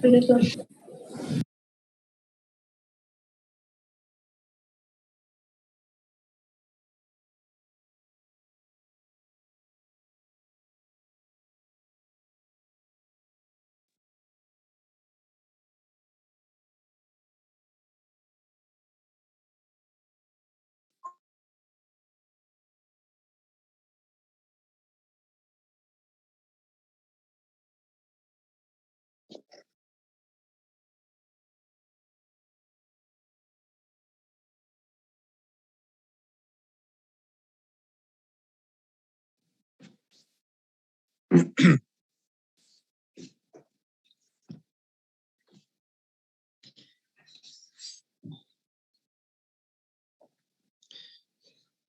Profesor.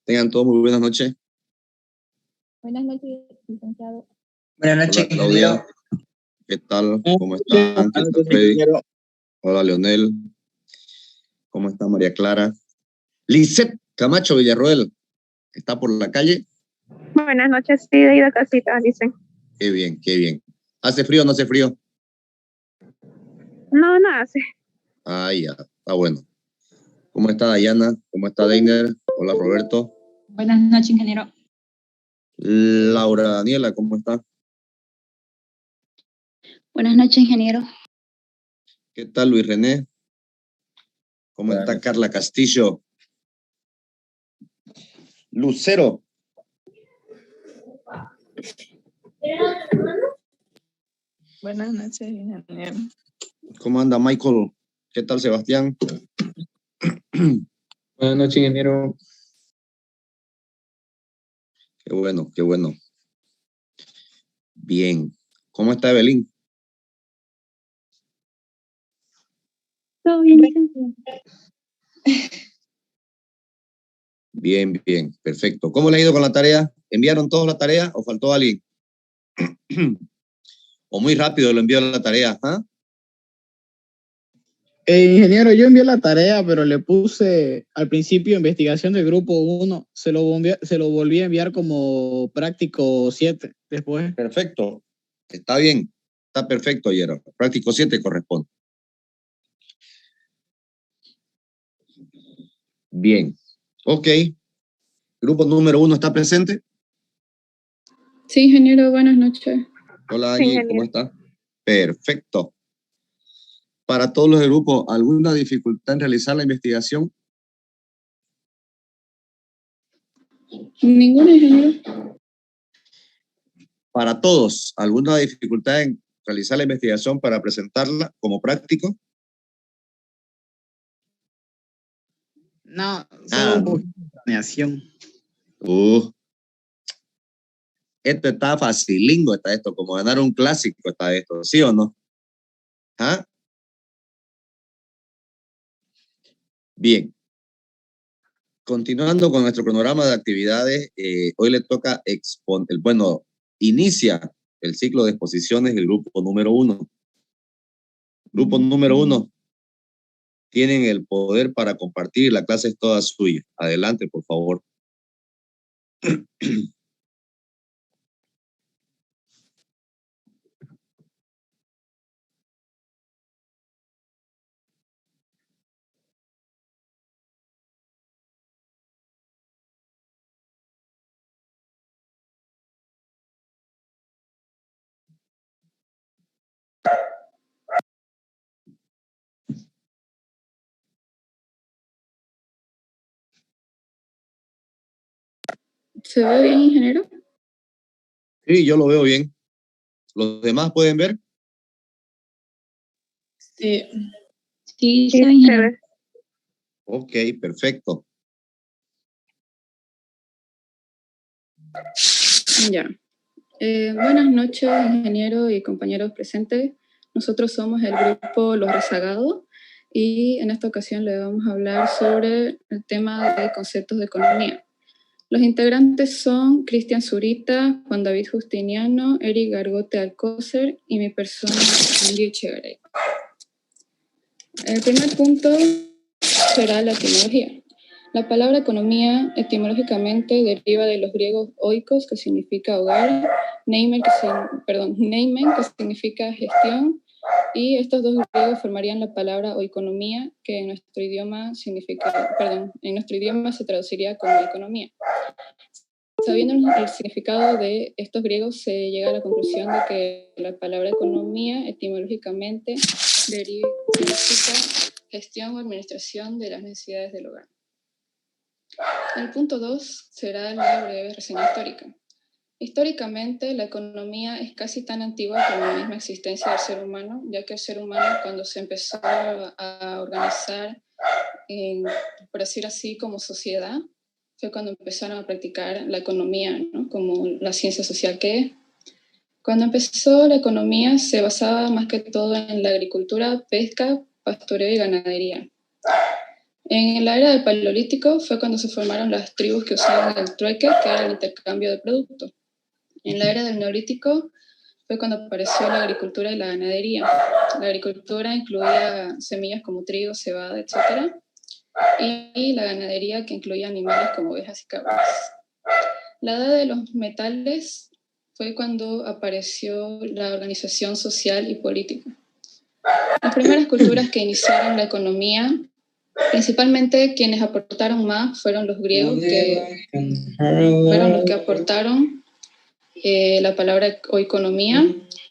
Tengan todos muy buenas noches. Buenas noches, licenciado. Buenas noches, Hola, Claudia. ¿Qué tal? ¿Cómo están? ¿Qué tal, Freddy? Hola, Leonel. ¿Cómo está María Clara? Lisette Camacho Villarroel. ¿Está por la calle? Buenas noches, sí, de ida a casita, dicen. Qué bien, qué bien. ¿Hace frío o no hace frío? No, no hace. Ah, ya, está bueno. ¿Cómo está Dayana? ¿Cómo está Deiner? Hola, Roberto. Buenas noches, ingeniero. Laura Daniela, ¿cómo está? Buenas noches, ingeniero. ¿Qué tal, Luis René? ¿Cómo está Carla Castillo? Lucero. Buenas noches, ingeniero. ¿Cómo anda Michael? ¿Qué tal, Sebastián? Buenas noches, ingeniero. Qué bueno, qué bueno. Bien. ¿Cómo está Evelyn? Todo bien, licenciado. Bien, bien, perfecto. ¿Cómo le ha ido con la tarea? ¿Enviaron todos la tarea o faltó alguien? ¿O muy rápido lo envió la tarea? ¿Ah? Ingeniero, yo envié la tarea, pero le puse al principio investigación del grupo 1, se lo volví a enviar como práctico 7 después. Perfecto, está bien, está perfecto, Yero. Práctico 7 corresponde. Bien, ok. Grupo número 1 está presente. Sí, ingeniero, buenas noches. Hola, Sí, Angie, ingeniero. ¿cómo está? Perfecto. Para todos los del grupo, ¿alguna dificultad en realizar la investigación? ¿Ninguna, ingeniero? Para todos, ¿alguna dificultad en realizar la investigación para presentarla como práctico? No, Nada, solo ¿no? planeación. Esto está facilingo, está esto, como ganar un clásico está esto, ¿sí o no? ¿Ah? Bien. Continuando con nuestro cronograma de actividades, hoy le toca inicia el ciclo de exposiciones del grupo número 1. Grupo número 1, tienen el poder para compartir, la clase es toda suya. Adelante, por favor. ¿Se ve bien, ingeniero? Sí, yo lo veo bien. ¿Los demás pueden ver? Sí. Sí, Sí, se ve, se ingeniero. ve. Ok, perfecto. Ya. Buenas noches, ingeniero y compañeros presentes. Nosotros somos el grupo Los Rezagados y en esta ocasión le vamos a hablar sobre el tema de conceptos de economía. Los integrantes son Cristian Zurita, Juan David Justiniano, Eric Gargote Alcócer y mi persona, Andy Echegaray. El primer punto será la etimología. La palabra economía etimológicamente deriva de los griegos oikos, que significa hogar, neimen, que significa gestión, Y estos dos griegos formarían la palabra oikonomía, que en nuestro idioma se traduciría como economía. Sabiendo el significado de estos griegos, se llega a la conclusión de que la palabra economía etimológicamente significa gestión o administración de las necesidades del hogar. El punto 2 será la breve reseña histórica. Históricamente, la economía es casi tan antigua como la misma existencia del ser humano, ya que el ser humano, cuando se empezó a organizar, por decir así, como sociedad, fue cuando empezaron a practicar la economía, ¿no? Como la ciencia social que es. Cuando empezó la economía se basaba más que todo en la agricultura, pesca, pastoreo y ganadería. En la era del Paleolítico fue cuando se formaron las tribus que usaban el trueque, que era el intercambio de productos. En la era del Neolítico fue cuando apareció la agricultura y la ganadería. La agricultura incluía semillas como trigo, cebada, etc. Y la ganadería, que incluía animales como ovejas y cabras. La edad de los metales fue cuando apareció la organización social y política. Las primeras culturas que iniciaron la economía, principalmente quienes aportaron más, fueron los griegos, que fueron los que aportaron la palabra oikonomía,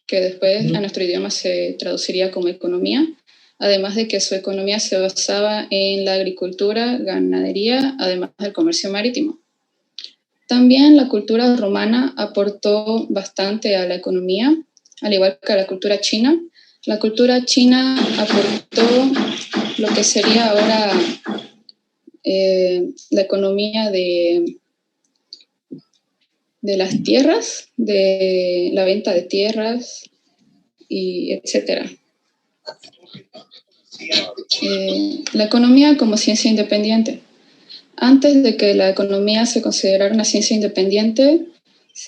que después a nuestro idioma se traduciría como economía, además de que su economía se basaba en la agricultura, ganadería, además del comercio marítimo. También la cultura romana aportó bastante a la economía, al igual que a la cultura china. La cultura china aportó lo que sería ahora la economía de las tierras, de la venta de tierras, y etc. La economía como ciencia independiente. Antes de que la economía se considerara una ciencia independiente,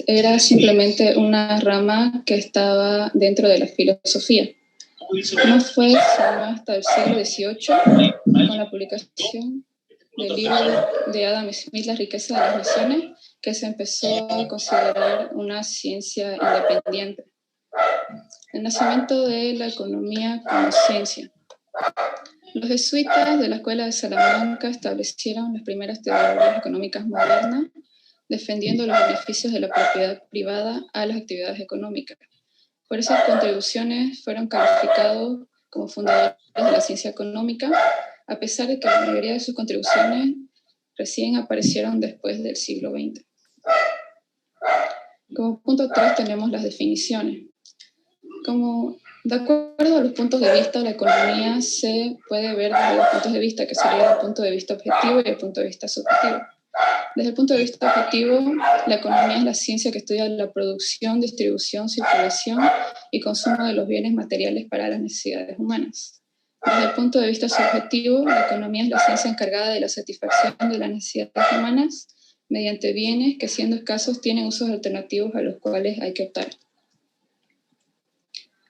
era simplemente una rama que estaba dentro de la filosofía. No fue sino hasta el siglo XVIII, con la publicación del libro de Adam Smith, La riqueza de las naciones, que se empezó a considerar una ciencia independiente. El nacimiento de la economía como ciencia. Los jesuitas de la Escuela de Salamanca establecieron las primeras teorías económicas modernas, defendiendo los beneficios de la propiedad privada a las actividades económicas. Por esas contribuciones fueron calificados como fundadores de la ciencia económica, a pesar de que la mayoría de sus contribuciones recién aparecieron después del siglo XX. Como punto 3 tenemos las definiciones. De acuerdo a los puntos de vista, la economía se puede ver desde dos puntos de vista, que sería el punto de vista objetivo y el punto de vista subjetivo. Desde el punto de vista objetivo, la economía es la ciencia que estudia la producción, distribución, circulación y consumo de los bienes materiales para las necesidades humanas. Desde el punto de vista subjetivo, la economía es la ciencia encargada de la satisfacción de las necesidades humanas mediante bienes que, siendo escasos, tienen usos alternativos a los cuales hay que optar.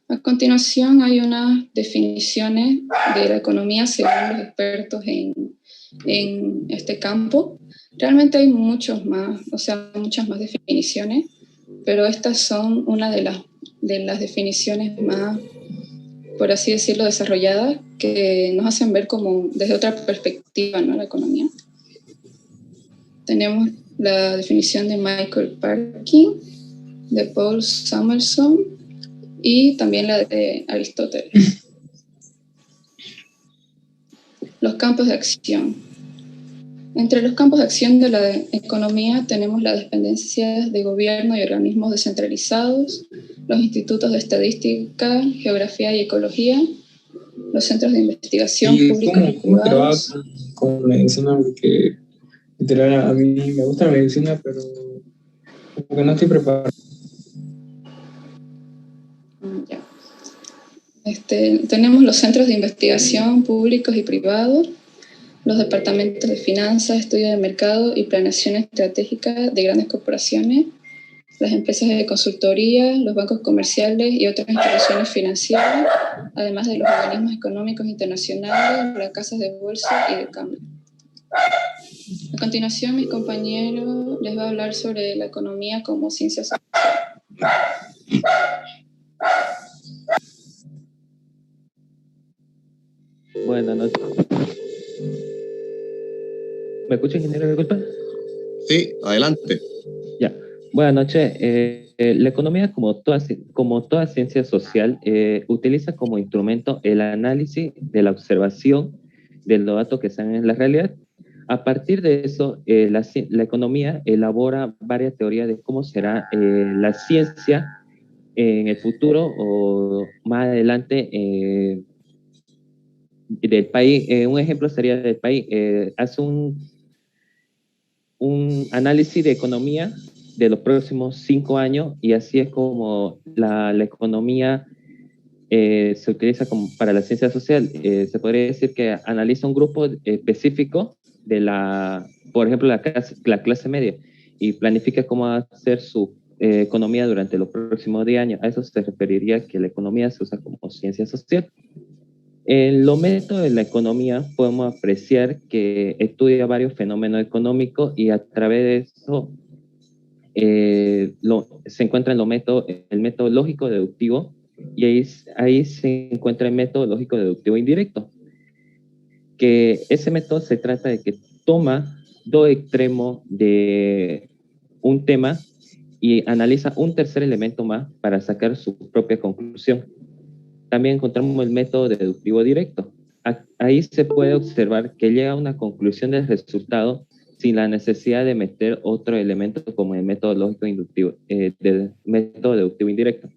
A continuación hay unas definiciones de la economía según los expertos en este campo. Realmente hay muchas más definiciones, pero estas son una de las definiciones más, por así decirlo, desarrolladas, que nos hacen ver como desde otra perspectiva, ¿no?, la economía. Tenemos la definición de Michael Parkin, de Paul Samuelson, y también la de Aristóteles. Los campos de acción. Entre los campos de acción de la economía tenemos las dependencias de gobierno y organismos descentralizados, los institutos de estadística, geografía y ecología, los centros de investigación públicos y privados. Con medicina, porque literal a mí me gusta la medicina, pero como que no estoy preparado. Ya. Tenemos los centros de investigación públicos y privados, los departamentos de finanzas, estudio de mercado y planeación estratégica de grandes corporaciones, las empresas de consultoría, los bancos comerciales y otras instituciones financieras, además de los organismos económicos internacionales, las casas de bolsa y de cambio. A continuación, mi compañero les va a hablar sobre la economía como ciencia social. Buenas noches. ¿Me escucha, ingeniero? Disculpa. Sí, adelante. Ya. Buenas noches. La economía, como toda ciencia social, utiliza como instrumento el análisis de la observación de los datos que están en la realidad. A partir de eso, la economía elabora varias teorías de cómo será la ciencia en el futuro o más adelante del país. Un ejemplo sería del país. Hace un análisis de economía de los próximos 5 años y así es como la economía se utiliza como para la ciencia social. Se podría decir que analiza un grupo específico de por ejemplo, la clase media y planifica cómo va a ser su economía durante los próximos 10 años. A eso se referiría que la economía se usa como ciencia social. En los métodos de la economía podemos apreciar que estudia varios fenómenos económicos y a través de eso se encuentra el método lógico deductivo y ahí se encuentra el método lógico deductivo indirecto, que ese método se trata de que toma dos extremos de un tema y analiza un tercer elemento más para sacar su propia conclusión. También encontramos el método deductivo directo. Ahí se puede observar que llega a una conclusión del resultado sin la necesidad de meter otro elemento como el método lógico inductivo, del método deductivo indirecto.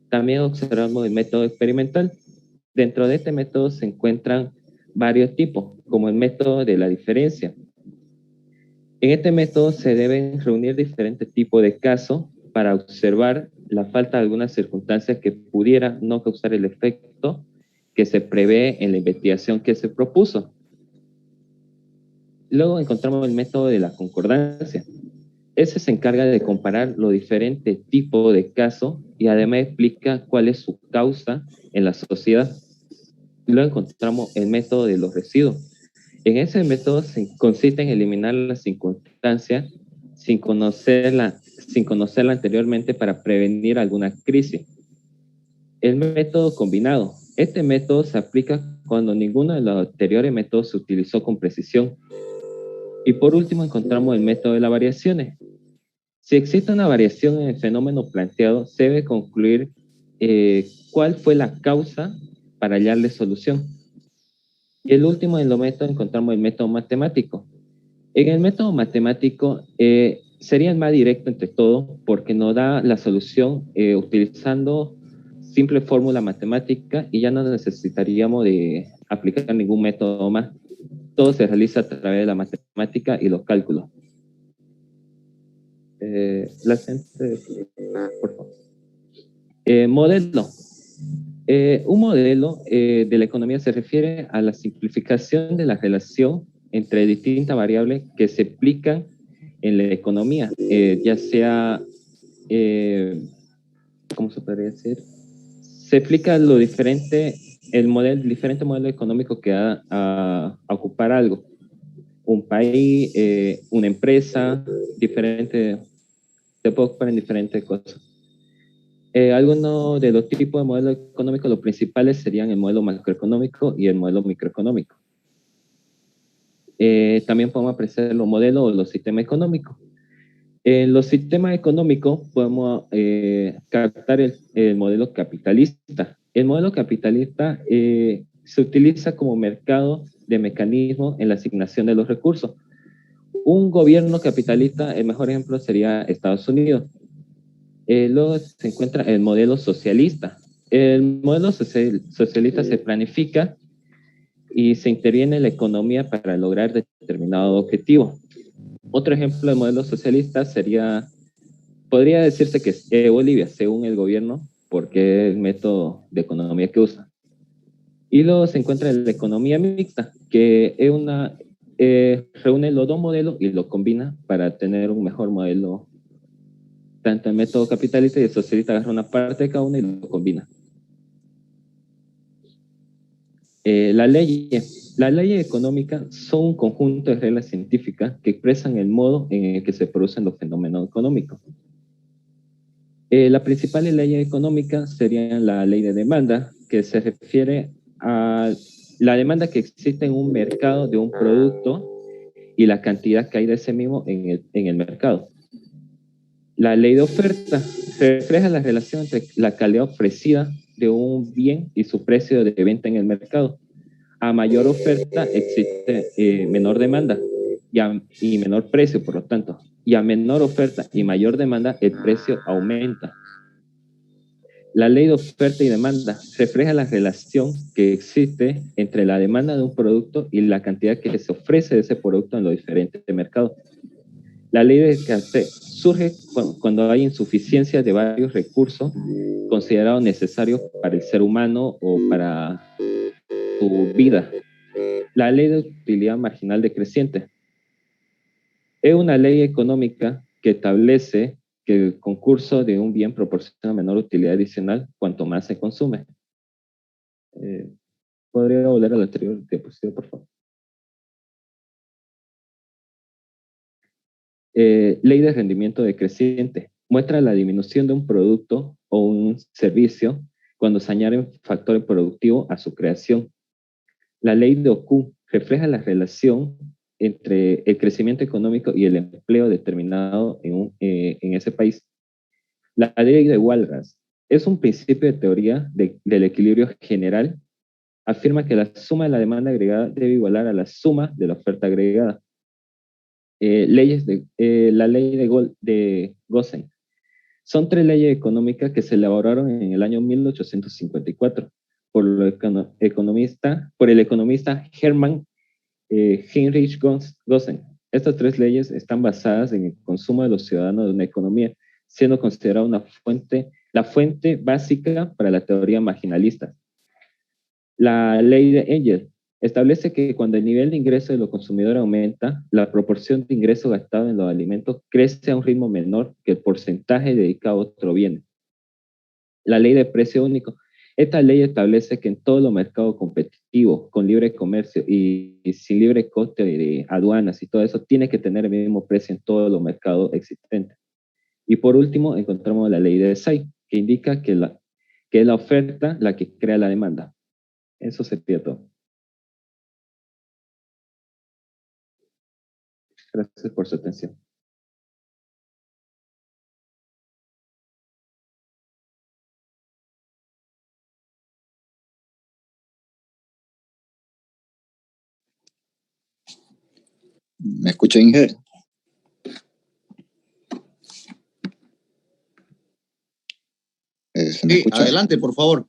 También observamos el método experimental. Dentro de este método se encuentran varios tipos, como el método de la diferencia. En este método se deben reunir diferentes tipos de casos para observar la falta de algunas circunstancias que pudiera no causar el efecto que se prevé en la investigación que se propuso. Luego encontramos el método de la concordancia. Ese se encarga de comparar los diferentes tipos de casos y además explica cuál es su causa en la sociedad. Luego encontramos el método de los residuos. En ese método consiste en eliminar las circunstancias sin conocerla anteriormente para prevenir alguna crisis. El método combinado. Este método se aplica cuando ninguno de los anteriores métodos se utilizó con precisión. Y por último encontramos el método de las variaciones. Si existe una variación en el fenómeno planteado, se debe concluir cuál fue la causa para hallarle solución. Y el último en los métodos encontramos el método matemático. En el método matemático sería el más directo entre todos porque nos da la solución utilizando simple fórmula matemática y ya no necesitaríamos de aplicar ningún método más. Todo se realiza a través de la matemática y los cálculos. La gente, por favor. Modelo. Un modelo de la economía se refiere a la simplificación de la relación entre distintas variables que se aplican en la economía, ya sea, ¿cómo se podría decir? Se explica lo diferente, diferente modelo económico que va a ocupar algo. Un país, una empresa, se puede ocupar en diferentes cosas. Algunos de los tipos de modelos económicos, los principales serían el modelo macroeconómico y el modelo microeconómico. También podemos apreciar los modelos o los sistemas económicos. En los sistemas económicos podemos captar el modelo capitalista. El modelo capitalista se utiliza como mercado de mecanismos en la asignación de los recursos. Un gobierno capitalista, el mejor ejemplo sería Estados Unidos. Luego se encuentra el modelo socialista. El modelo socialista se planifica y se interviene en la economía para lograr determinado objetivo. Otro ejemplo de modelo socialista podría decirse que es Bolivia, según el gobierno, porque es el método de economía que usa. Y luego se encuentra la economía mixta, que es reúne los dos modelos y lo combina para tener un mejor modelo. Tanto el método capitalista y el socialista agarra una parte de cada uno y lo combina. Las leyes económicas son un conjunto de reglas científicas que expresan el modo en el que se producen los fenómenos económicos. Las principales leyes económicas serían la ley de demanda, que se refiere a la demanda que existe en un mercado de un producto y la cantidad que hay de ese mismo en el mercado. La ley de oferta refleja la relación entre la calidad ofrecida de un bien y su precio de venta en el mercado. A mayor oferta existe menor demanda y menor precio, por lo tanto. Y a menor oferta y mayor demanda, el precio aumenta. La ley de oferta y demanda refleja la relación que existe entre la demanda de un producto y la cantidad que se ofrece de ese producto en los diferentes mercados. La ley de escasez surge cuando hay insuficiencia de varios recursos considerados necesarios para el ser humano o para su vida. La ley de utilidad marginal decreciente es una ley económica que establece que el concurso de un bien proporciona menor utilidad adicional cuanto más se consume. ¿Podría volver a la anterior diapositiva, por favor? Ley de rendimiento decreciente. Muestra la disminución de un producto o un servicio cuando se añaden factores productivos a su creación. La ley de Oku refleja la relación entre el crecimiento económico y el empleo determinado en ese país. La ley de Walras es un principio de teoría del equilibrio general. Afirma que la suma de la demanda agregada debe igualar a la suma de la oferta agregada. La ley de Gosen. Son 3 leyes económicas que se elaboraron en el año 1854 por el economista Hermann Heinrich Gosen. Estas 3 leyes están basadas en el consumo de los ciudadanos de una economía, siendo considerada la fuente básica para la teoría marginalista. La ley de Engel establece que cuando el nivel de ingreso de los consumidores aumenta, la proporción de ingreso gastado en los alimentos crece a un ritmo menor que el porcentaje dedicado a otro bien. La ley de precio único. Esta ley establece que en todos los mercados competitivos, con libre comercio y sin libre coste de aduanas y todo eso, tiene que tener el mismo precio en todos los mercados existentes. Y por último, encontramos la ley de Say, que indica que es la oferta la que crea la demanda. Eso sería todo. Gracias por su atención. ¿Me escucha, Inge? ¿Se me Sí, escucha? adelante, por favor.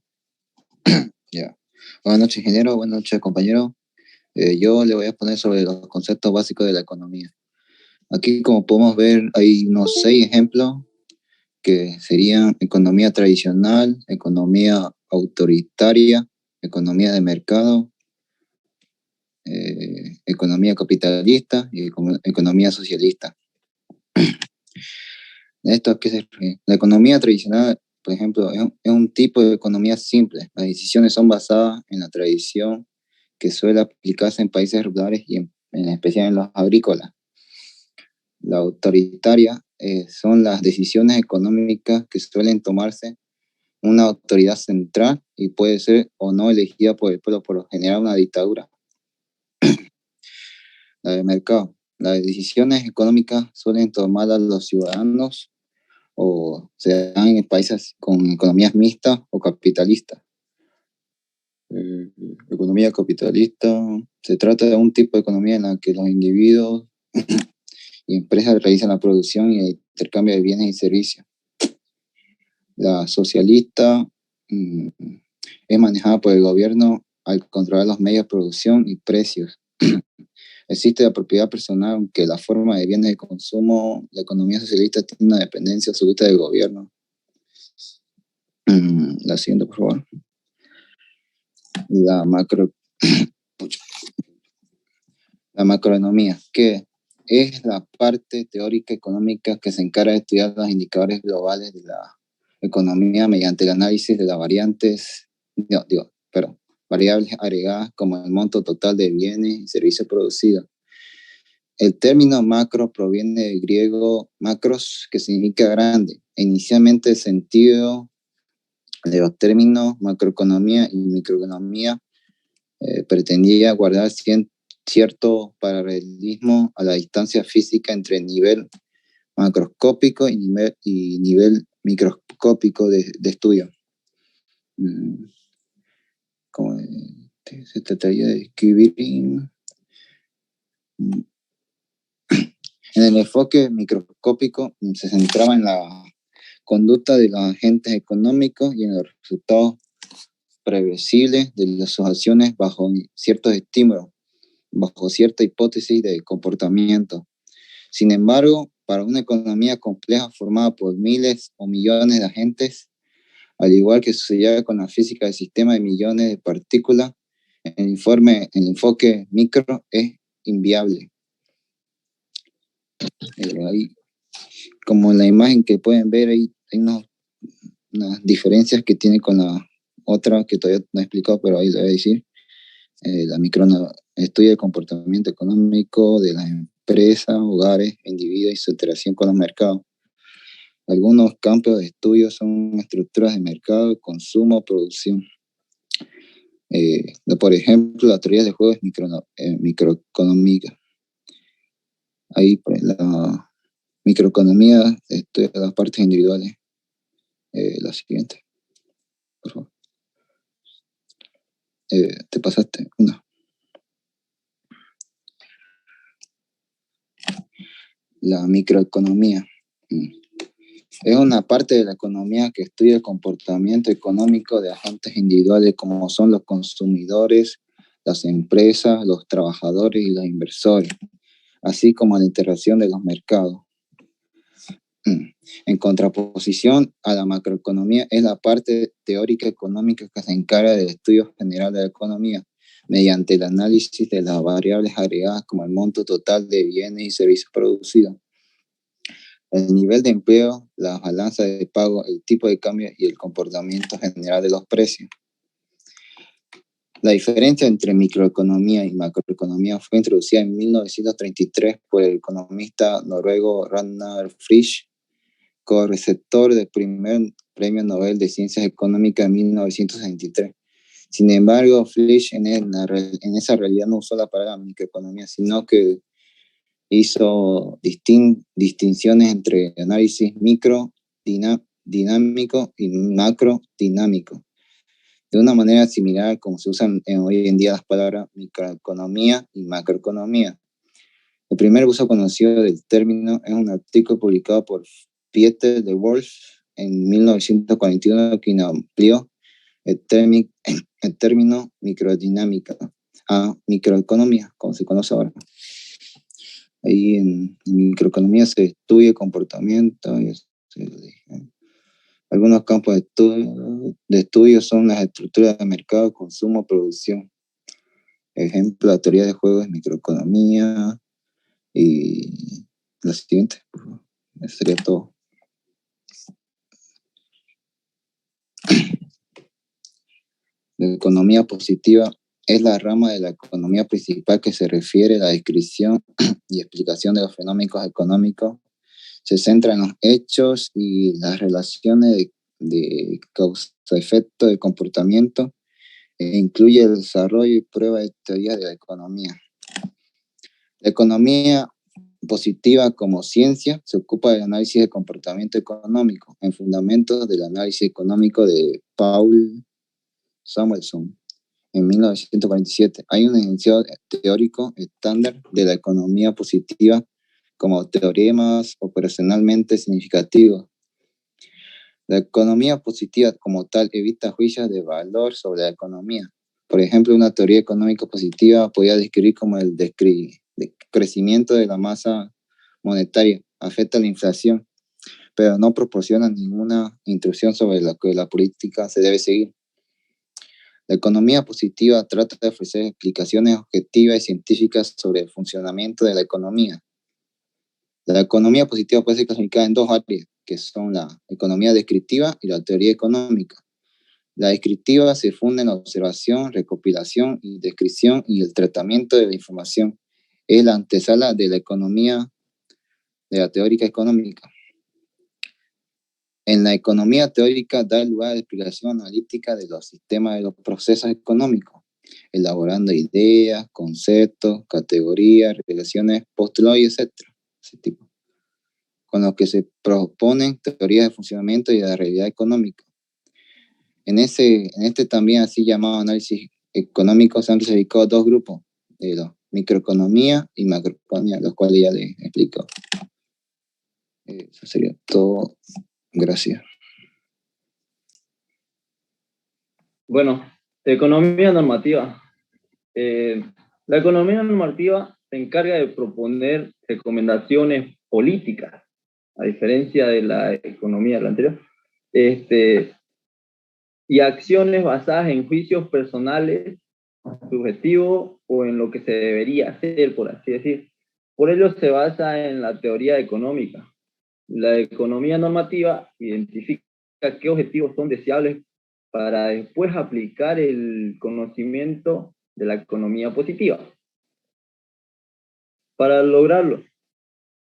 Ya. Buenas noches, ingeniero. Buenas noches, compañero. Yo le voy a poner sobre los conceptos básicos de la economía. Aquí, como podemos ver, hay unos 6 ejemplos que serían economía tradicional, economía autoritaria, economía de mercado, economía capitalista y economía socialista. ¿Esto a qué se refiere? La economía tradicional, por ejemplo, es un tipo de economía simple. Las decisiones son basadas en la tradición que suele aplicarse en países rurales y en especial en los agrícolas. La autoritaria son las decisiones económicas que suelen tomarse una autoridad central y puede ser o no elegida por el pueblo, por lo general una dictadura. La de mercado. Las decisiones económicas suelen tomarlas los ciudadanos o se dan en países con economías mixtas o capitalistas. Economía capitalista se trata de un tipo de economía en la que los individuos y empresas realizan la producción y el intercambio de bienes y servicios. La socialista es manejada por el gobierno al controlar los medios de producción y precios. Existe la propiedad personal, aunque la forma de bienes de consumo, la economía socialista tiene una dependencia absoluta del gobierno. La siguiente, por favor. La macroeconomía, que es la parte teórica económica que se encarga de estudiar los indicadores globales de la economía mediante el análisis de las variables agregadas como el monto total de bienes y servicios producidos. El término macro proviene del griego macros, que significa grande. Inicialmente el sentido de los términos macroeconomía y microeconomía pretendía guardar cierto paralelismo a la distancia física entre nivel macroscópico y nivel microscópico de estudio. Como se trataría de describir en el enfoque microscópico se centraba en la conducta de los agentes económicos y en los resultados previsibles de sus acciones bajo ciertos estímulos, bajo cierta hipótesis de comportamiento. Sin embargo, para una economía compleja formada por miles o millones de agentes, al igual que sucedía con la física del sistema de millones de partículas, el enfoque micro es inviable. Ahí, como en la imagen que pueden ver, hay unas diferencias que tiene con la otra que todavía no he explicado, pero ahí lo voy a decir. La micro estudia el comportamiento económico de las empresas, hogares, individuos y su interacción con los mercados. Algunos campos de estudio son estructuras de mercado, consumo, producción. Por ejemplo, la teoría de juegos microeconómica. Ahí pues, la microeconomía estudia las partes individuales. La siguiente, por favor. Te pasaste una. La microeconomía. Es una parte de la economía que estudia el comportamiento económico de agentes individuales como son los consumidores, las empresas, los trabajadores y los inversores, así como la interacción de los mercados. En contraposición a la macroeconomía es la parte teórica económica que se encarga del estudio general de la economía mediante el análisis de las variables agregadas como el monto total de bienes y servicios producidos, el nivel de empleo, la balanza de pago, el tipo de cambio y el comportamiento general de los precios. La diferencia entre microeconomía y macroeconomía fue introducida en 1933 por el economista noruego Ragnar Frisch, co-receptor del primer Premio Nobel de Ciencias Económicas en 1963. Sin embargo, Frisch en esa realidad no usó la palabra microeconomía, sino que hizo distinciones entre análisis microdinámico y macrodinámico, de una manera similar como se usan hoy en día las palabras microeconomía y macroeconomía. El primer uso conocido del término es un artículo publicado por Pieter de Wolf en 1941, quien amplió el término microdinámica a microeconomía, como se conoce ahora. Ahí en microeconomía se estudia el comportamiento. Algunos campos de estudio son las estructuras de mercado, consumo, producción. Ejemplo, la teoría de juegos es microeconomía. Y la siguiente, por favor. Eso sería todo. La economía positiva es la rama de la economía principal que se refiere a la descripción y explicación de los fenómenos económicos. Se centra en los hechos y las relaciones de causa-efecto del comportamiento e incluye el desarrollo y prueba de teorías de la economía. La economía positiva como ciencia se ocupa del análisis del comportamiento económico en fundamentos del análisis económico de Paul Samuelson en 1947. Hay un enunciado teórico estándar de la economía positiva como teoremas operacionalmente significativos. La economía positiva como tal evita juicios de valor sobre la economía. Por ejemplo, una teoría económica positiva podría describir como el crecimiento de la masa monetaria afecta a la inflación, pero no proporciona ninguna instrucción sobre lo que la política se debe seguir. La economía positiva trata de ofrecer explicaciones objetivas y científicas sobre el funcionamiento de la economía. La economía positiva puede ser clasificada en dos áreas, que son la economía descriptiva y la teoría económica. La descriptiva se funda en la observación, recopilación y descripción y el tratamiento de la información. Es la antesala de la economía, de la teórica económica. En la economía teórica da lugar a la explicación analítica de los sistemas de los procesos económicos. elaborando ideas, conceptos, categorías, relaciones, postulados y etcétera, ese tipo, con los que se proponen teorías de funcionamiento y de la realidad económica. En este también así llamado análisis económico se han clasificado dos grupos, de los microeconomía y macroeconomía, los cuales ya les explico. Eso sería todo. Gracias. Bueno, economía normativa. La economía normativa se encarga de proponer recomendaciones políticas, a diferencia de la economía de la anterior, y acciones basadas en juicios personales, subjetivos o en lo que se debería hacer, por así decir. Por ello se basa en la teoría económica. La economía normativa identifica qué objetivos son deseables para después aplicar el conocimiento de la economía positiva. Para lograrlo,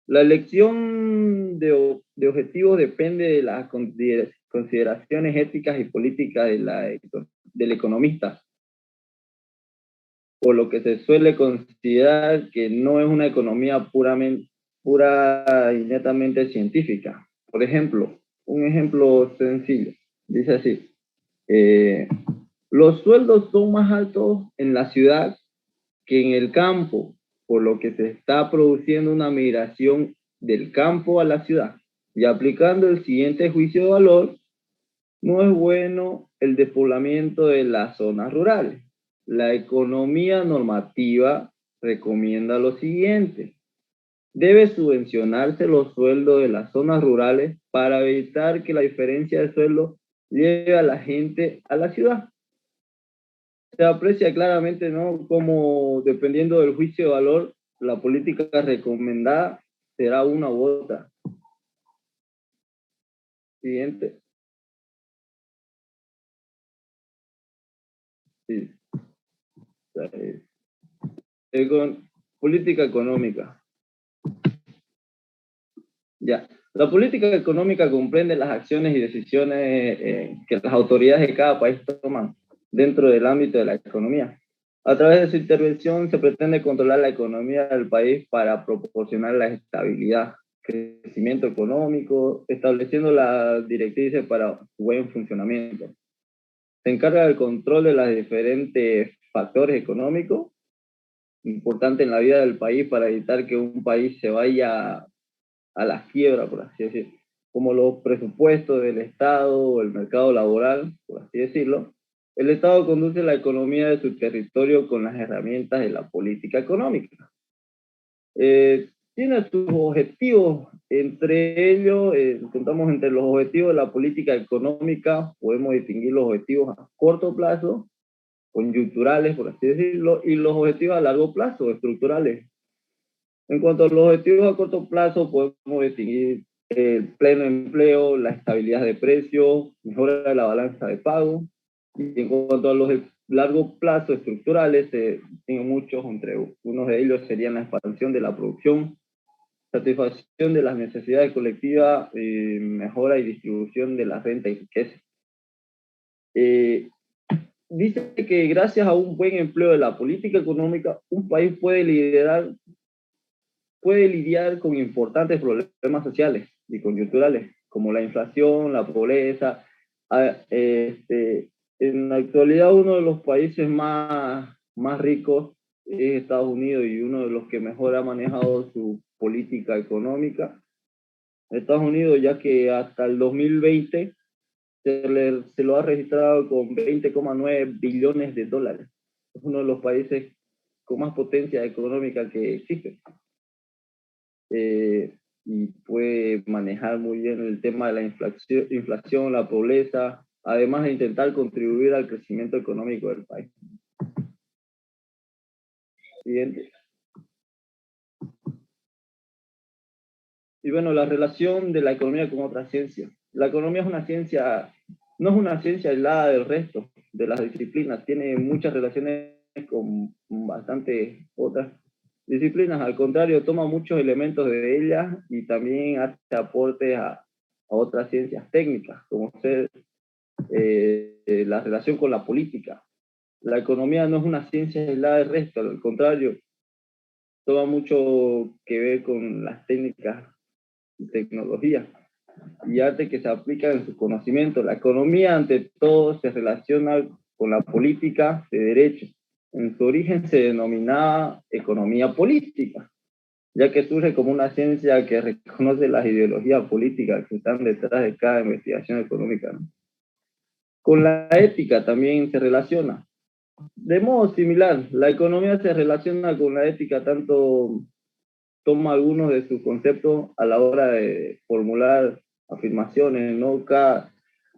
la elección de objetivos depende de las consideraciones éticas y políticas del economista, por lo que se suele considerar que no es una economía pura y netamente científica. Por ejemplo, un ejemplo sencillo, dice así, los sueldos son más altos en la ciudad que en el campo, por lo que se está produciendo una migración del campo a la ciudad. Y aplicando el siguiente juicio de valor, no es bueno el despoblamiento de las zonas rurales. La economía normativa recomienda lo siguiente: debe subvencionarse los sueldos de las zonas rurales para evitar que la diferencia de sueldo lleve a la gente a la ciudad. Se aprecia claramente, ¿no?, como dependiendo del juicio de valor, la política recomendada será una u otra. Siguiente. Sí. Política económica. Ya. La política económica comprende las acciones y decisiones que las autoridades de cada país toman dentro del ámbito de la economía. A través de su intervención se pretende controlar la economía del país para proporcionar la estabilidad, crecimiento económico, estableciendo las directrices para su buen funcionamiento. Se encarga del control de los diferentes factores económicos importantes en la vida del país para evitar que un país se vaya a la quiebra, por así decir, como los presupuestos del Estado o el mercado laboral, por así decirlo. El Estado conduce la economía de su territorio con las herramientas de la política económica. Tiene sus objetivos, entre ellos, contamos entre los objetivos de la política económica, podemos distinguir los objetivos a corto plazo, coyunturales, por así decirlo, y los objetivos a largo plazo, estructurales. En cuanto a los objetivos a corto plazo, podemos distinguir el pleno empleo, la estabilidad de precios, mejora de la balanza de pago. Y en cuanto a los de largo plazo estructurales, tienen muchos, entre unos de ellos serían la expansión de la producción, satisfacción de las necesidades colectivas, mejora y distribución de la renta y riqueza. Dice que gracias a un buen empleo de la política económica, un país puede lidiar con importantes problemas sociales y coyunturales, como la inflación, la pobreza. En la actualidad, uno de los países más ricos es Estados Unidos, y uno de los que mejor ha manejado su política económica, Estados Unidos, ya que hasta el 2020 se lo ha registrado con 20,9 billones de dólares. Es uno de los países con más potencia económica que existe. Y puede manejar muy bien el tema de la inflación, la pobreza, además de intentar contribuir al crecimiento económico del país. Siguiente. Y bueno, la relación de la economía con otras ciencias. La economía es una ciencia, no es una ciencia aislada del resto de las disciplinas, tiene muchas relaciones con bastantes otras disciplinas. Al contrario, toma muchos elementos de ellas y también hace aportes a otras ciencias técnicas, como ser la relación con la política. La economía no es una ciencia aislada del resto, al contrario, toma mucho que ver con las técnicas y tecnologías y arte que se aplican en su conocimiento. La economía, ante todo, se relaciona con la política de derecho. En su origen se denominaba economía política, ya que surge como una ciencia que reconoce las ideologías políticas que están detrás de cada investigación económica, ¿no? Con la ética también se relaciona. De modo similar, la economía se relaciona con la ética, tanto toma algunos de sus conceptos a la hora de formular afirmaciones, ¿no?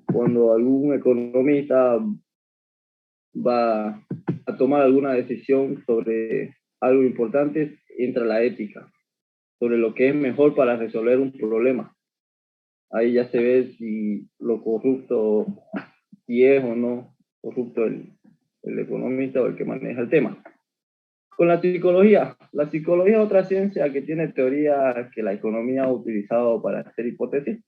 Cuando algún economista va a tomar alguna decisión sobre algo importante, entra la ética, sobre lo que es mejor para resolver un problema. Ahí ya se ve si lo corrupto, si es o no corrupto el economista o el que maneja el tema. Con la psicología es otra ciencia que tiene teorías que la economía ha utilizado para hacer hipótesis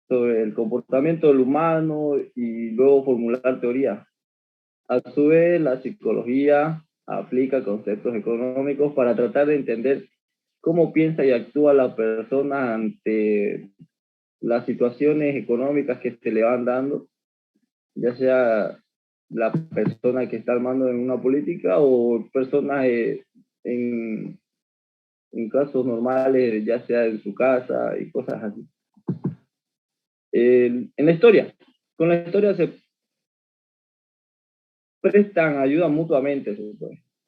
sobre el comportamiento del humano y luego formular teorías. A su vez, la psicología aplica conceptos económicos para tratar de entender cómo piensa y actúa la persona ante las situaciones económicas que se le van dando, ya sea la persona que está al mando en una política o personas en, en casos normales, ya sea en su casa y cosas así. En la historia, con la historia se prestan ayuda mutuamente.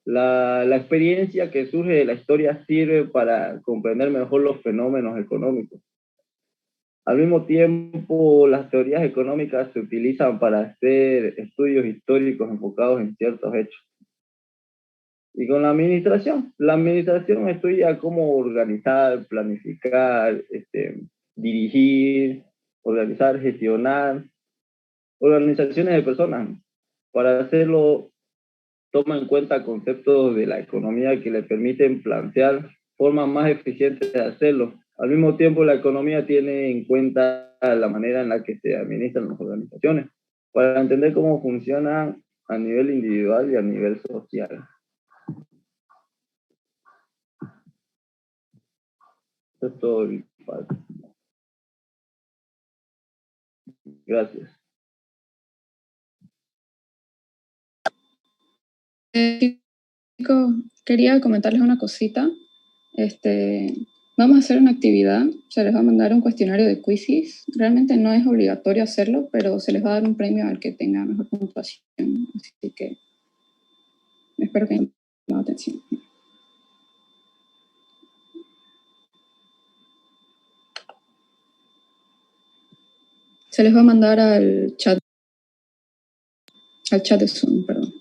La experiencia que surge de la historia sirve para comprender mejor los fenómenos económicos. Al mismo tiempo, las teorías económicas se utilizan para hacer estudios históricos enfocados en ciertos hechos. Y con la administración estudia cómo organizar, planificar, dirigir, organizar, gestionar organizaciones de personas. Para hacerlo, toma en cuenta conceptos de la economía que le permiten plantear formas más eficientes de hacerlo. Al mismo tiempo, la economía tiene en cuenta la manera en la que se administran las organizaciones para entender cómo funcionan a nivel individual y a nivel social. Eso es todo mi parte. Gracias. Chicos, quería comentarles una cosita. Vamos a hacer una actividad, se les va a mandar un cuestionario de quizzes. Realmente no es obligatorio hacerlo, pero se les va a dar un premio al que tenga mejor puntuación. Así que espero que hayan prestado atención. Se les va a mandar al chat de Zoom, perdón.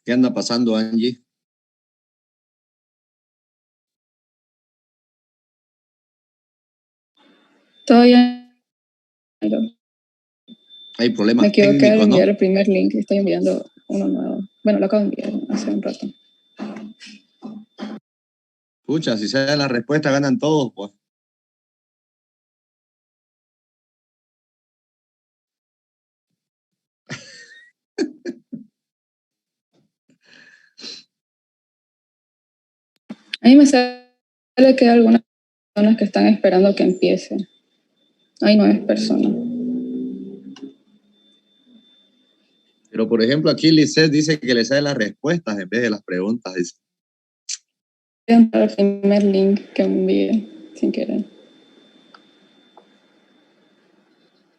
¿Qué anda pasando, Angie? Todavía Hay problemas me equivoqué al técnicos, ¿no? enviar el primer link. Estoy enviando uno nuevo. Bueno, lo acabo de enviar hace un rato. Pucha, si se da la respuesta, ganan todos, pues. A mí me sale que hay algunas personas que están esperando que empiece. Ahí no es persona. Pero, por ejemplo, aquí Lisette dice que le salen las respuestas en vez de las preguntas. Dice. Voy a entrar al primer link que envié sin querer.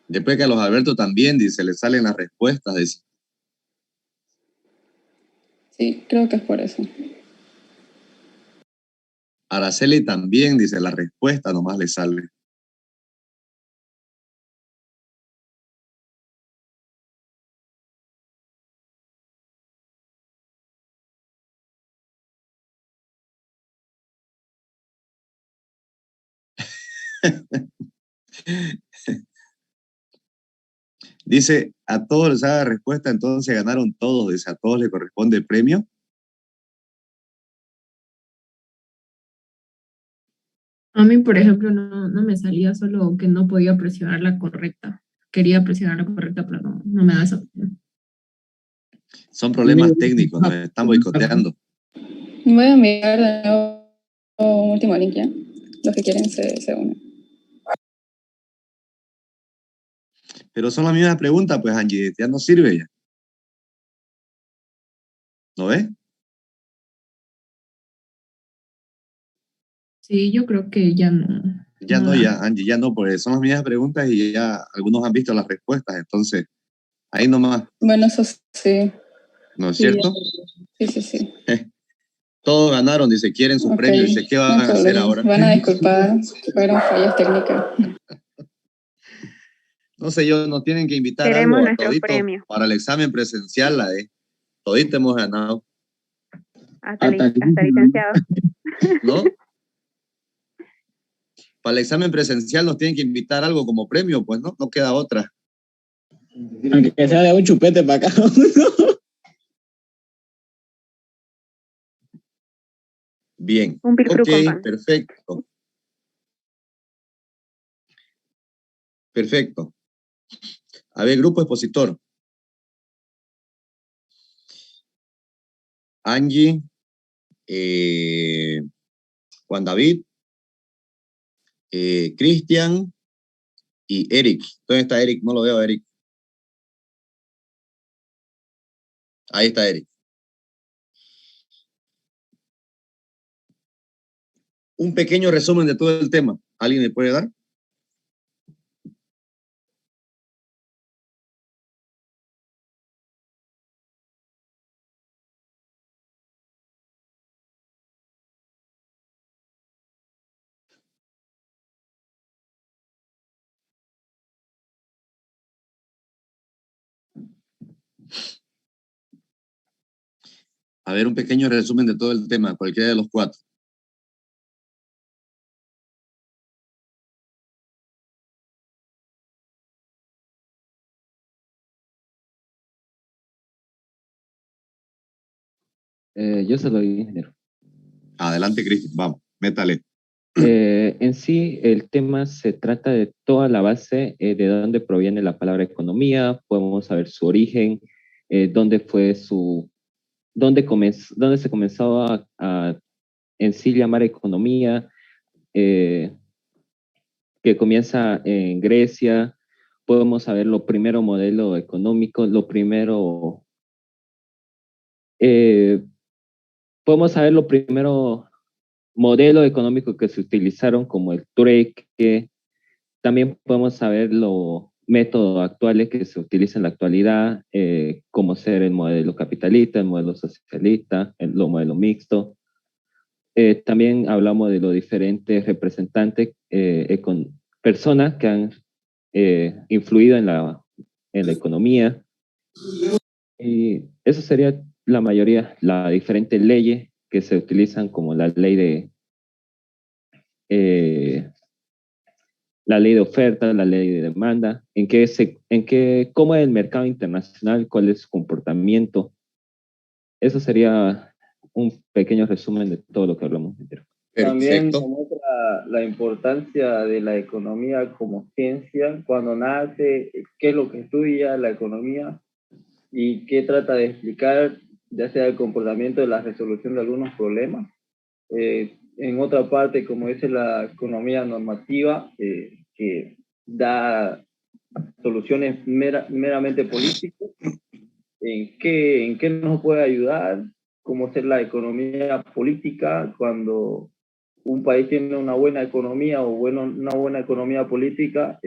Después que a los Alberto también, dice, le salen las respuestas. Dice. Sí, creo que es por eso. Araceli también, dice, la respuesta nomás le sale. Dice, a todos les haga respuesta, entonces ganaron todos. Dice, a todos les corresponde el premio. A mí, por ejemplo, no me salía, solo que no podía presionar la correcta. Quería presionar la correcta, pero no me da esa opción. Son problemas técnicos, nos están boicoteando. Voy a enviar de nuevo un último link ya. Los que quieren se unen. Pero son las mismas preguntas, pues, Angie, ya no sirve ya. ¿No ves? Sí, yo creo que ya no. Ya no, ya, Angie, ya no, porque son las mismas preguntas y ya algunos han visto las respuestas, entonces, ahí nomás. Bueno, eso sí. ¿No es cierto? Sí. Todos ganaron, dice, quieren sus premios. Dice, ¿qué van a hacer ahora? Van a disculpar, fueron fallas técnicas. No sé, yo, nos tienen que invitar Queremos algo a nuestro todito premio. para el examen presencial, la de todito hemos ganado. Hasta licenciado. ¿No? Para el examen presencial nos tienen que invitar algo como premio, pues no queda otra. Aunque sea de un chupete para cada uno. Bien. Un piltru con pan. Perfecto. Perfecto. A ver, grupo expositor. Angie, Juan David, Cristian y Eric. ¿Dónde está Eric? No lo veo, Eric. Ahí está Eric. Un pequeño resumen de todo el tema. ¿Alguien me puede dar? A ver, un pequeño resumen de todo el tema, cualquiera de los cuatro. Yo se lo doy, ingeniero. Adelante, Cristian, vamos, métale. En sí, el tema se trata de toda la base de dónde proviene la palabra economía, podemos saber su origen, dónde se comenzó a en sí llamar economía, que comienza en Grecia, podemos saber lo primero modelo económico, podemos saber lo primero modelo económico que se utilizaron como el trueque. También podemos saber los métodos actuales que se utilizan en la actualidad, como ser el modelo capitalista, el modelo socialista, el modelo mixto. También hablamos de los diferentes representantes, personas que han influido en la economía. Y eso sería la mayoría, las diferentes leyes que se utilizan, como la ley de oferta, la ley de demanda, cómo es el mercado internacional, cuál es su comportamiento. Eso sería un pequeño resumen de todo lo que hablamos. También demuestra la importancia de la economía como ciencia, cuando nace, qué es lo que estudia la economía y qué trata de explicar, ya sea el comportamiento de la resolución de algunos problemas. En otra parte, como dice la economía normativa, que da soluciones meramente políticas, ¿en qué nos puede ayudar? ¿Cómo ser la economía política cuando un país tiene una buena economía o una buena economía política?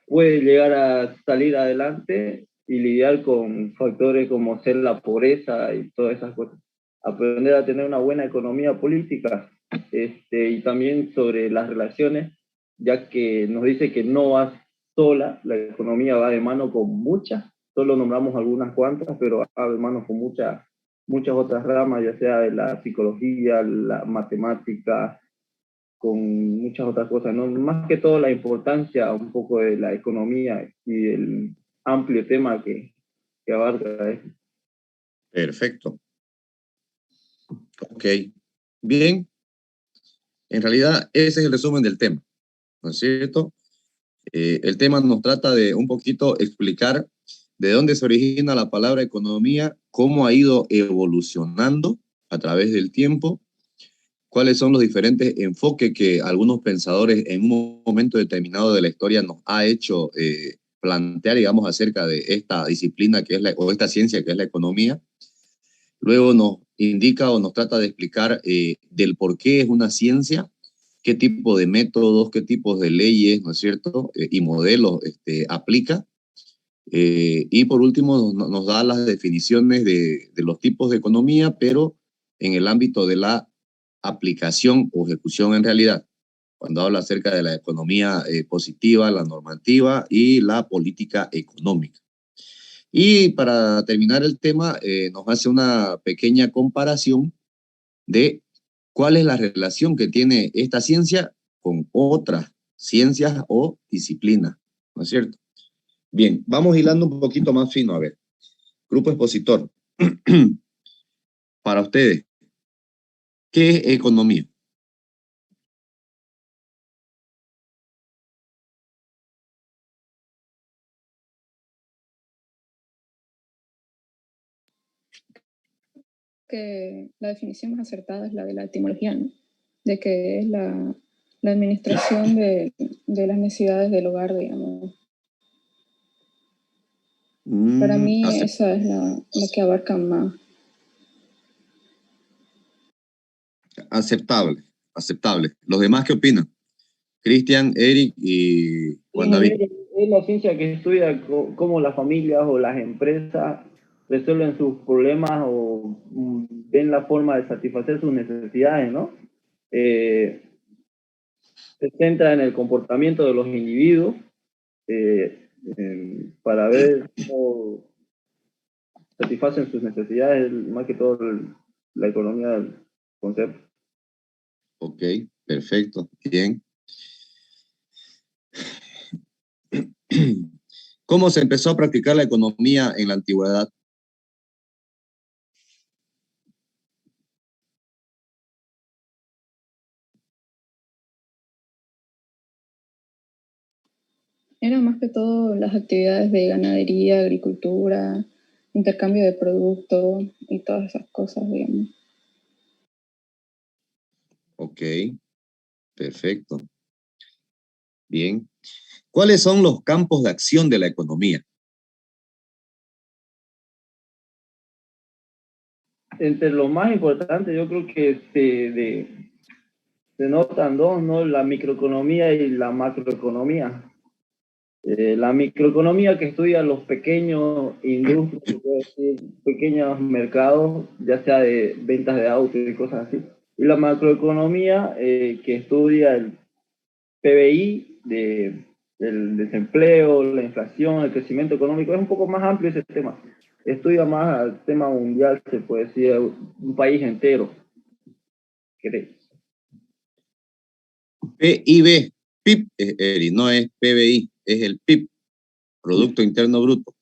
Puede llegar a salir adelante y lidiar con factores como ser la pobreza y todas esas cosas. Aprender a tener una buena economía política, y también sobre las relaciones, ya que nos dice que no va sola, la economía va de mano con muchas, solo nombramos algunas cuantas, pero va de mano con muchas otras ramas, ya sea de la psicología, la matemática, con muchas otras cosas, ¿no? Más que todo la importancia un poco de la economía y del amplio tema que abarca esto. Perfecto. Ok. Bien. En realidad, ese es el resumen del tema, ¿no es cierto? El tema nos trata de un poquito explicar de dónde se origina la palabra economía, cómo ha ido evolucionando a través del tiempo, cuáles son los diferentes enfoques que algunos pensadores en un momento determinado de la historia nos ha hecho plantear, digamos, acerca de esta disciplina que es o esta ciencia que es la economía. Luego nos indica o nos trata de explicar del por qué es una ciencia, qué tipo de métodos, qué tipos de leyes, ¿no es cierto?, y modelos aplica. Y por último nos da las definiciones de los tipos de economía, pero en el ámbito de la aplicación o ejecución en realidad, cuando habla acerca de la economía positiva, la normativa y la política económica. Y para terminar el tema, nos hace una pequeña comparación de cuál es la relación que tiene esta ciencia con otras ciencias o disciplinas, ¿no es cierto? Bien, vamos hilando un poquito más fino, a ver. Grupo expositor. Para ustedes, ¿qué es economía? Que la definición más acertada es la de la etimología, ¿no? De que es la administración de las necesidades del hogar, digamos. Para mí esa es la que abarca más. Aceptable, aceptable. ¿Los demás qué opinan? Cristian, Eric y Juan David. Es la ciencia que estudia cómo las familias o las empresas resuelven sus problemas o ven la forma de satisfacer sus necesidades, ¿no? Se centra en el comportamiento de los individuos para ver cómo satisfacen sus necesidades, más que todo la economía del concepto. Ok, perfecto, bien. ¿Cómo se empezó a practicar la economía en la antigüedad? Era más que todo las actividades de ganadería, agricultura, intercambio de productos y todas esas cosas, digamos. Ok, perfecto. Bien. ¿Cuáles son los campos de acción de la economía? Entre lo más importante, yo creo que se notan dos, ¿no? La microeconomía y la macroeconomía. La microeconomía que estudia los pequeños industrias, se puede decir, pequeños mercados, ya sea de ventas de autos y cosas así. Y la macroeconomía que estudia el PBI del desempleo, la inflación, el crecimiento económico. Es un poco más amplio ese tema. estudia más al tema mundial, se puede decir, un país entero. ¿Crees? PIB, PIB, Eri, no es PBI, es el PIB, Producto Interno Bruto.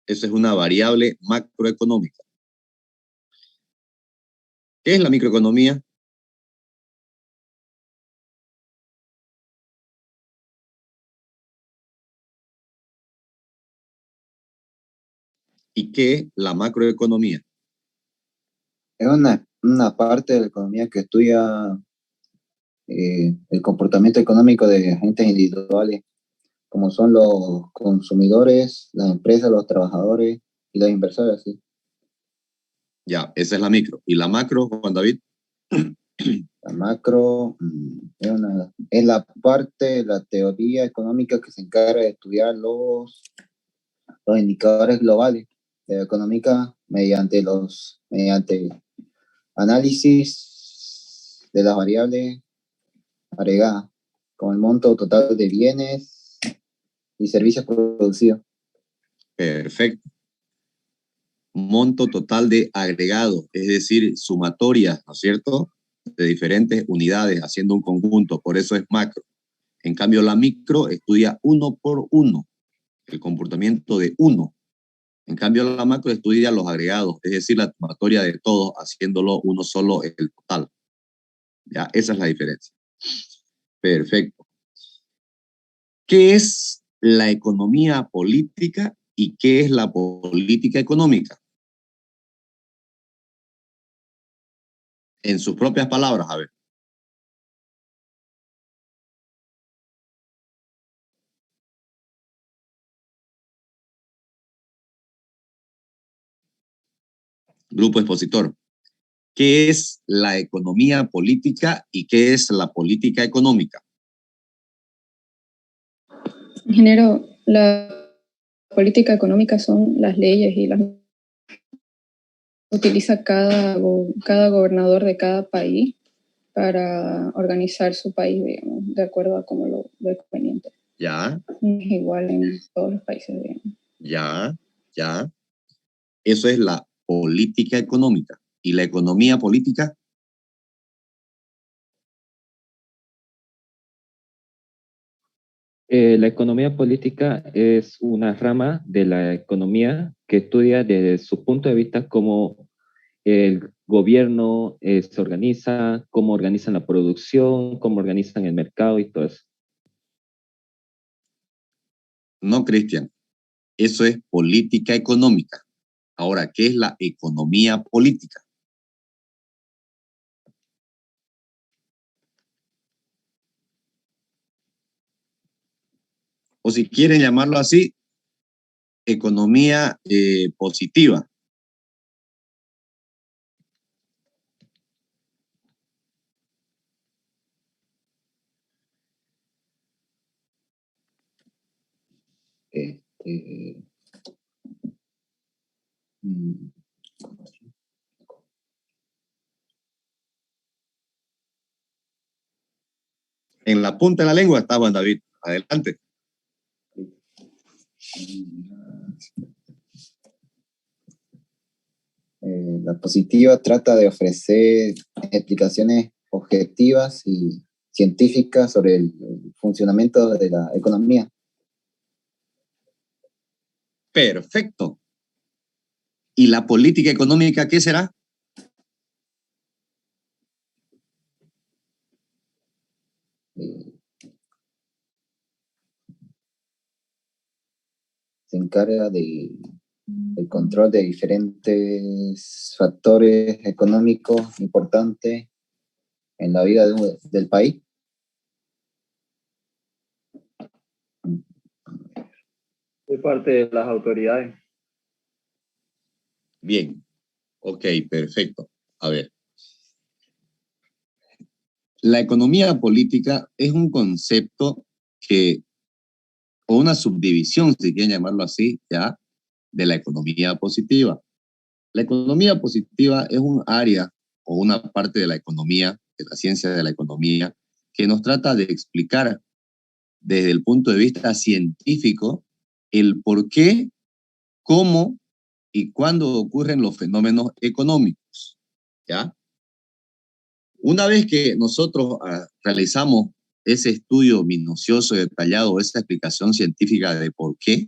Esa es una variable macroeconómica. ¿Qué es la microeconomía? ¿Y qué es la macroeconomía? Es una parte de la economía que estudia el comportamiento económico de agentes individuales, como son los consumidores, las empresas, los trabajadores y los inversores. ¿Sí? Ya, esa es la micro. ¿Y la macro, Juan David? La macro es la parte de la teoría económica que se encarga de estudiar los indicadores globales de la económica mediante análisis de las variables agregadas, como el monto total de bienes y servicios producidos. Perfecto. Monto total de agregado, es decir, sumatoria, ¿no es cierto?, de diferentes unidades, haciendo un conjunto, por eso es macro. En cambio, la micro estudia uno por uno, el comportamiento de uno. En cambio, la macro estudia los agregados, es decir, la sumatoria de todos, haciéndolo uno solo el total. Ya, esa es la diferencia. Perfecto. ¿Qué es la economía política y qué es la política económica? En sus propias palabras, a ver. Grupo expositor. ¿Qué es la economía política y qué es la política económica? Ingeniero, la política económica son las leyes y las utiliza cada gobernador de cada país para organizar su país, digamos, de acuerdo a cómo lo ve conveniente. Ya. No es igual en todos los países, digamos. Ya. Eso es la política económica. ¿Y la economía política? La economía política es una rama de la economía que estudia desde su punto de vista cómo el gobierno se organiza, cómo organizan la producción, cómo organizan el mercado y todo eso. No, Cristian. Eso es política económica. Ahora, ¿qué es la economía política? O si quieren llamarlo así, economía positiva. En la punta de la lengua está Juan David. Adelante. La positiva trata de ofrecer explicaciones objetivas y científicas sobre el funcionamiento de la economía. Perfecto. ¿Y la política económica qué será? Se encarga del control de diferentes factores económicos importantes en la vida del país. De parte de las autoridades. Bien. Ok, perfecto. A ver. La economía política es un concepto o una subdivisión, si quieren llamarlo así, ya, de la economía positiva. La economía positiva es un área o una parte de la economía, de la ciencia de la economía, que nos trata de explicar desde el punto de vista científico el por qué cómo y cuándo ocurren los fenómenos económicos, ¿ya? Una vez que nosotros realizamos ese estudio minucioso y detallado, esa explicación científica de por qué,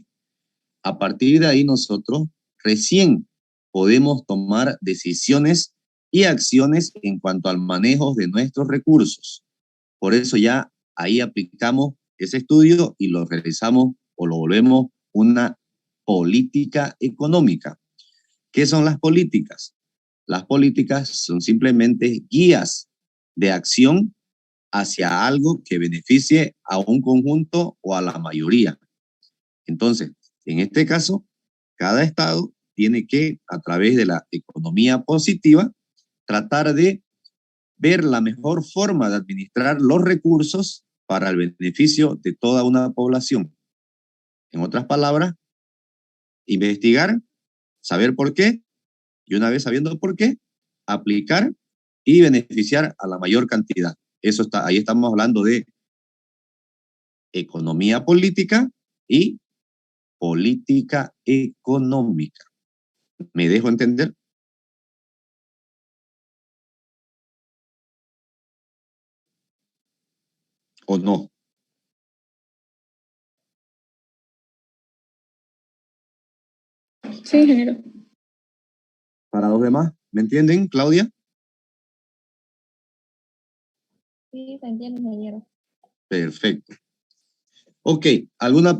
a partir de ahí nosotros recién podemos tomar decisiones y acciones en cuanto al manejo de nuestros recursos. Por eso ya ahí aplicamos ese estudio y lo realizamos o lo volvemos una política económica. ¿Qué son las políticas? Las políticas son simplemente guías de acción hacia algo que beneficie a un conjunto o a la mayoría. Entonces, en este caso, cada estado tiene que, a través de la economía positiva, tratar de ver la mejor forma de administrar los recursos para el beneficio de toda una población. En otras palabras, investigar, saber por qué, y una vez sabiendo por qué, aplicar y beneficiar a la mayor cantidad. Eso está, ahí estamos hablando de economía política y política económica. ¿Me dejo entender? ¿O no? Sí, ingeniero. Para los demás, ¿me entienden, Claudia? Sí, se entiende, ingeniero. Perfecto. Ok, ¿alguna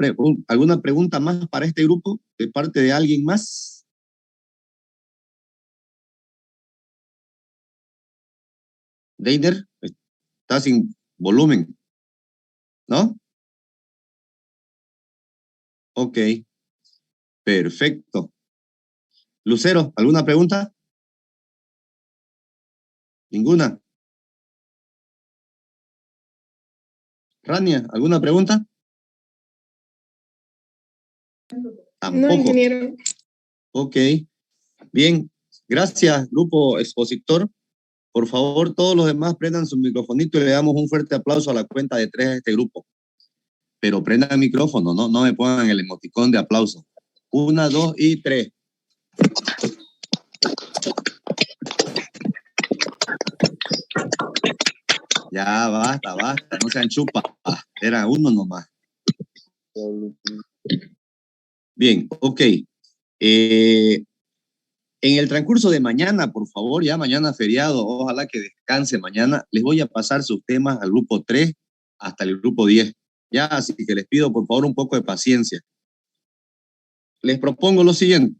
pregunta más para este grupo de parte de alguien más? Deiner, está sin volumen, ¿no? Ok, perfecto. Lucero, ¿alguna pregunta? ¿Ninguna? Rania, ¿alguna pregunta? Tampoco. No, ingeniero. Ok, bien. Gracias, grupo expositor. Por favor, todos los demás prendan su microfonito y le damos un fuerte aplauso a la cuenta de 3 a este grupo. Pero prendan el micrófono, no me pongan el emoticón de aplauso. 1, 2 y 3. Ya, basta, no sean chupas. Era uno nomás. Bien, ok. En el transcurso de mañana, por favor, ya mañana feriado, ojalá que descanse mañana, les voy a pasar sus temas al grupo 3 hasta el grupo 10. Ya, así que les pido por favor un poco de paciencia. Les propongo lo siguiente.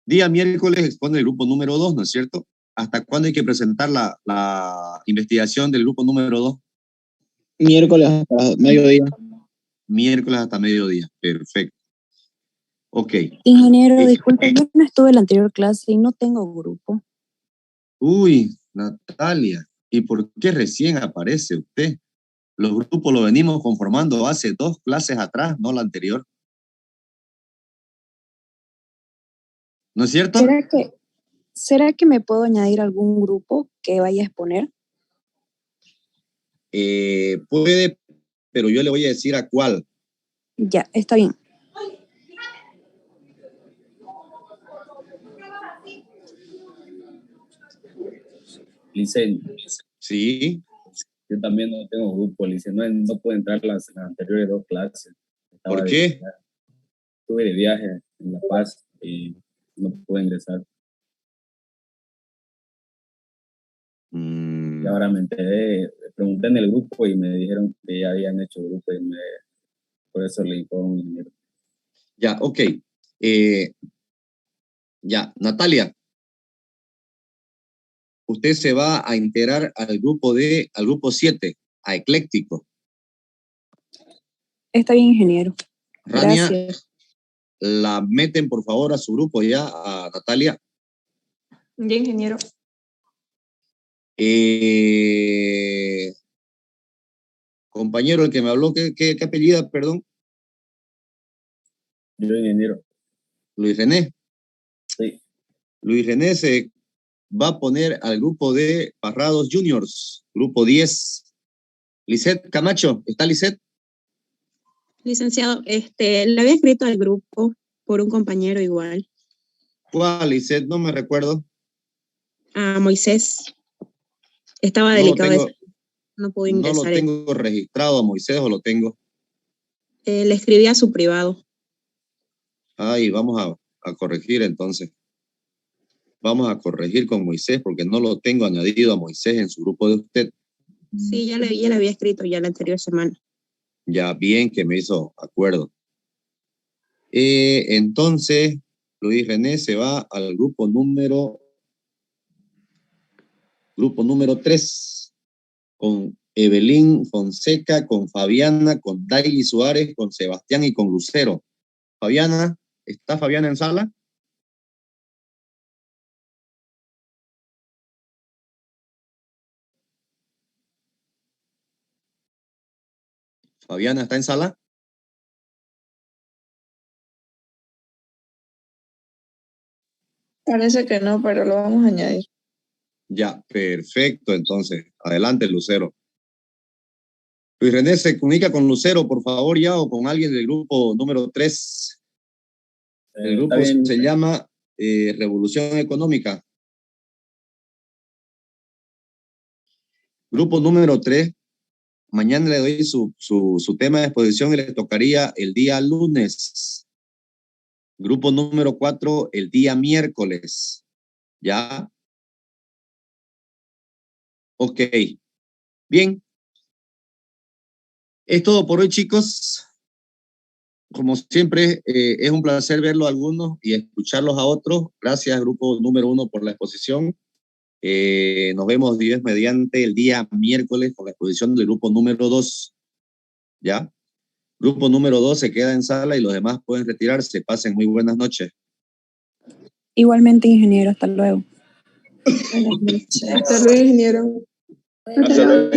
Día miércoles expone el grupo número 2, ¿no es cierto? ¿Hasta cuándo hay que presentar la investigación del grupo número 2? Miércoles hasta mediodía. Miércoles hasta mediodía, perfecto. Ok. Ingeniero, disculpe, yo no estuve en la anterior clase y no tengo grupo. Uy, Natalia, ¿y por qué recién aparece usted? Los grupos los venimos conformando hace 2 clases atrás, no la anterior. ¿No es cierto? ¿Será que me puedo añadir algún grupo que vaya a exponer? Puede, pero yo le voy a decir a cuál. Ya, está bien. Licen. Sí. Yo también no tengo grupo, Licen. No puedo entrar las anteriores 2 clases. ¿Por qué? Estuve de viaje en La Paz y no pude ingresar. Y ahora me enteré, pregunté en el grupo y me dijeron que ya habían hecho grupo y por eso le informo. Ya, ok. Ya, Natalia. Usted se va a integrar al grupo 7, a Ecléctico. Está bien, ingeniero. Rania, Gracias. la meten por favor a su grupo ya, a Natalia. Ya, ingeniero. Compañero, el que me habló, ¿qué apellido, perdón? Yo, ingeniero. Luis René. Sí. Luis René se va a poner al grupo de Parrados Juniors, grupo 10. Lisette Camacho, ¿está Lisette? Licenciado, le había escrito al grupo por un compañero igual. ¿Cuál, Lisette? No me recuerdo. A Moisés. Estaba No lo delicado tengo, eso. No pudo no lo ingresar. tengo registrado a Moisés, o lo tengo. Le escribí a su privado. Ahí, vamos a corregir entonces. Vamos a corregir con Moisés porque no lo tengo añadido a Moisés en su grupo de usted. Sí, ya le había escrito ya la anterior semana. Ya, bien que me hizo acuerdo. Entonces, Luis René se va al grupo número 3, con Evelyn Fonseca, con Fabiana, con Daily Suárez, con Sebastián y con Lucero. Fabiana, ¿está Fabiana en sala? ¿Fabiana está en sala? Parece que no, pero lo vamos a añadir. Ya, perfecto, entonces. Adelante, Lucero. Luis René, se comunica con Lucero, por favor, ya, o con alguien del grupo número 3. El grupo se llama Revolución Económica. Grupo número 3. Mañana le doy su tema de exposición y le tocaría el día lunes. Grupo número 4, el día miércoles. ¿Ya? Ok. Bien. Es todo por hoy, chicos. Como siempre, es un placer verlo a algunos y escucharlos a otros. Gracias, grupo número 1, por la exposición. Nos vemos, Dios mediante, el día miércoles con la exposición del grupo número 2. ¿Ya? Grupo número 2 se queda en sala y los demás pueden retirarse. Pasen muy buenas noches. Igualmente, ingeniero, hasta luego. Hasta luego, ingeniero. Hasta luego.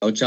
Chao, chao.